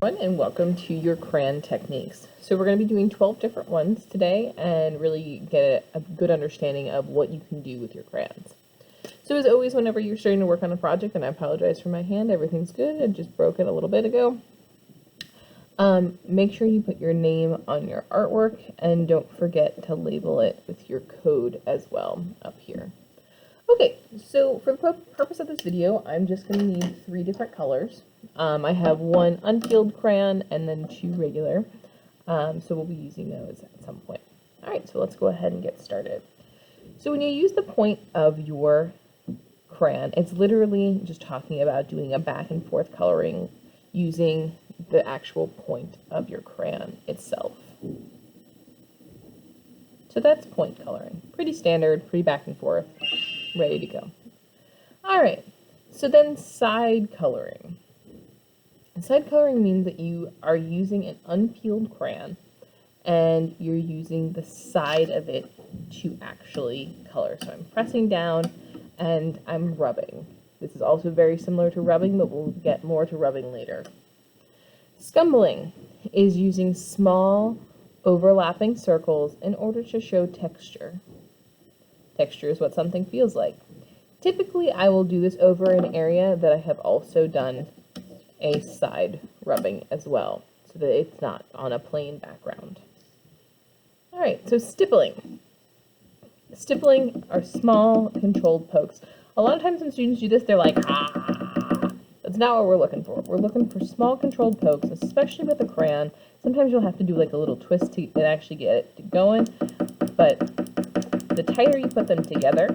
And welcome to your crayon techniques. So we're going to be doing 12 different ones today and really get a good understanding of what you can do with your crayons. So as always, whenever you're starting to work on a project, and I apologize for my hand, everything's good, I just broke it a little bit ago. Make sure you put your name on your artwork and don't forget to label it with your code as well up here. Okay, so for the purpose of this video, I'm just going to need 3 different colors. I have 1 unpeeled crayon and then 2 regular, so we'll be using those at some point. Alright, so let's go ahead and get started. So when you use the point of your crayon, it's literally just talking about doing a back and forth coloring using the actual point of your crayon itself. So that's point coloring. Pretty standard, pretty back and forth. Ready to go. Alright, so then side coloring. Side coloring means that you are using an unpeeled crayon and you're using the side of it to actually color. So I'm pressing down and I'm rubbing. This is also very similar to rubbing, but we'll get more to rubbing later. Scumbling is using small overlapping circles in order to show texture. Texture is what something feels like. Typically, I will do this over an area that I have also done a side rubbing as well, so that it's not on a plain background. Alright, so stippling. Stippling are small, controlled pokes. A lot of times when students do this, they're like, ah! That's not what we're looking for. We're looking for small, controlled pokes, especially with a crayon. Sometimes you'll have to do like a little twist to actually get it going, but the tighter you put them together,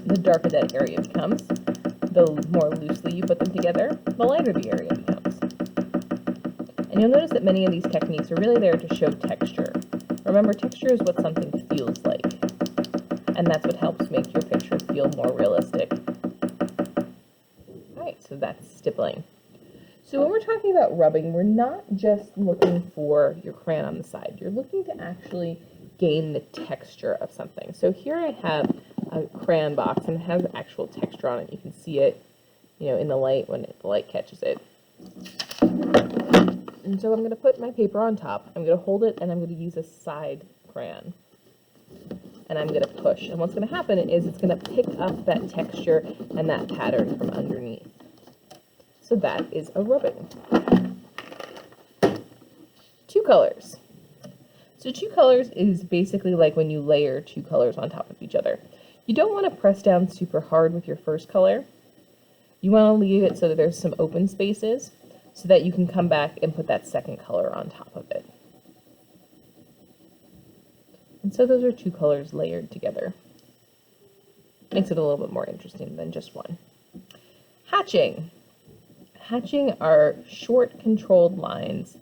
the darker that area becomes. The more loosely you put them together, the lighter the area becomes. And you'll notice that many of these techniques are really there to show texture. Remember, texture is what something feels like, and that's what helps make your picture feel more realistic. Alright, so that's stippling. So when we're talking about rubbing, we're not just looking for your crayon on the side. You're looking to actually gain the texture of something. So here I have a crayon box and it has actual texture on it. You can see it, in the light when the light catches it. And so I'm going to put my paper on top. I'm going to hold it and I'm going to use a side crayon. And I'm going to push. And what's going to happen is it's going to pick up that texture and that pattern from underneath. So that is a rubbing. 2 colors. So 2 colors is basically like when you layer 2 colors on top of each other. You don't want to press down super hard with your first color. You want to leave it so that there's some open spaces so that you can come back and put that second color on top of it. And so those are 2 colors layered together. Makes it a little bit more interesting than just one. Hatching. Hatching are short, controlled lines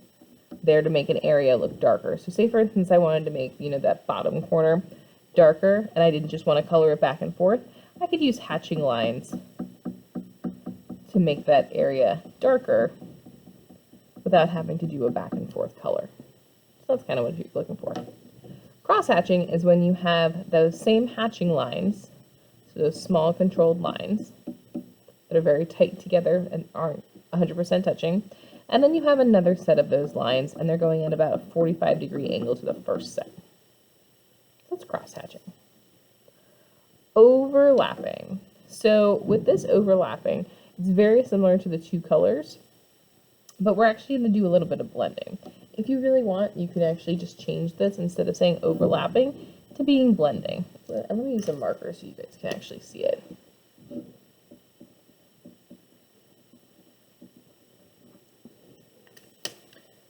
there to make an area look darker. So say, for instance, I wanted to make, that bottom corner darker, and I didn't just want to color it back and forth. I could use hatching lines to make that area darker without having to do a back and forth color. So that's kind of what you're looking for. Cross-hatching is when you have those same hatching lines, so those small controlled lines that are very tight together and aren't 100% touching, and then you have another set of those lines, and they're going at about a 45-degree angle to the first set. That's cross-hatching. Overlapping. So with this overlapping, it's very similar to the 2 colors, but we're actually going to do a little bit of blending. If you really want, you can actually just change this instead of saying overlapping to being blending. Let me use a marker so you guys can actually see it.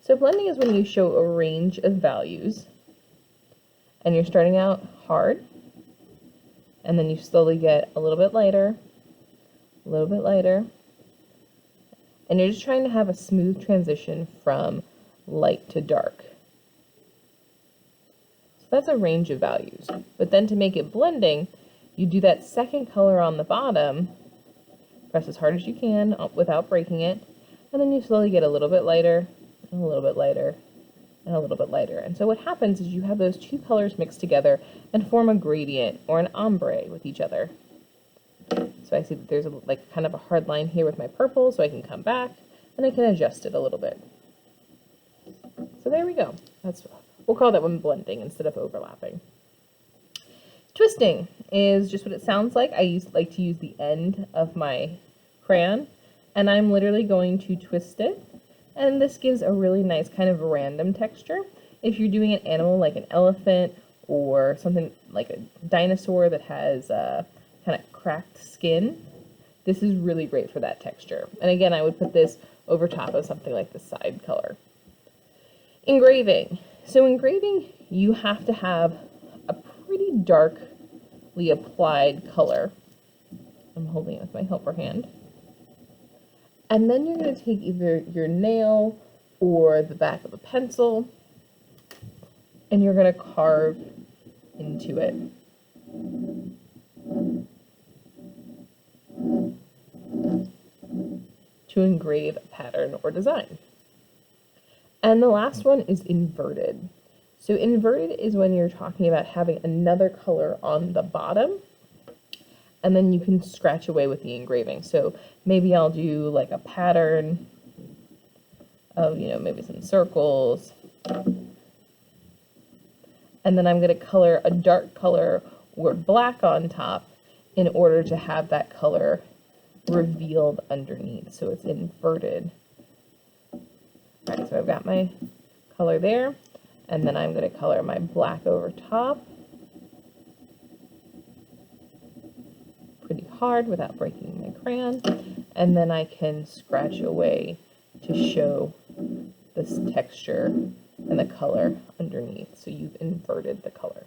So blending is when you show a range of values and you're starting out hard and then you slowly get a little bit lighter, a little bit lighter, and you're just trying to have a smooth transition from light to dark. So that's a range of values. But then to make it blending, you do that second color on the bottom, press as hard as you can without breaking it, and then you slowly get a little bit lighter, and a little bit lighter, and a little bit lighter. And so what happens is you have those 2 colors mixed together and form a gradient or an ombre with each other. So I see that there's like kind of a hard line here with my purple, so I can come back and I can adjust it a little bit. So there we go. We'll call that one blending instead of overlapping. Twisting is just what it sounds like. I like to use the end of my crayon, and I'm literally going to twist it, and this gives a really nice kind of random texture. If you're doing an animal like an elephant or something like a dinosaur that has kind of cracked skin, this is really great for that texture. And again, I would put this over top of something like the side color. Engraving. So engraving, you have to have a pretty darkly applied color. I'm holding it with my helper hand. And then you're going to take either your nail or the back of a pencil, and you're going to carve into it. To engrave a pattern or design. And the last one is inverted. So inverted is when you're talking about having another color on the bottom, and then you can scratch away with the engraving. So maybe I'll do like a pattern of, maybe some circles. And then I'm going to color a dark color or black on top in order to have that color revealed underneath. So it's inverted. All right, so I've got my color there, and then I'm going to color my black over top pretty hard without breaking my crayon, and then I can scratch away to show this texture and the color underneath. So you've inverted the color.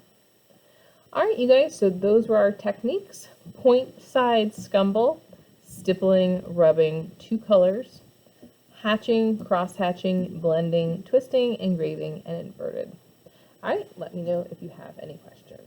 All right, you guys, so those were our techniques: point, side, scumble, stippling, rubbing, two colors, hatching, cross-hatching, blending, twisting, engraving, and inverted. All right, let me know if you have any questions.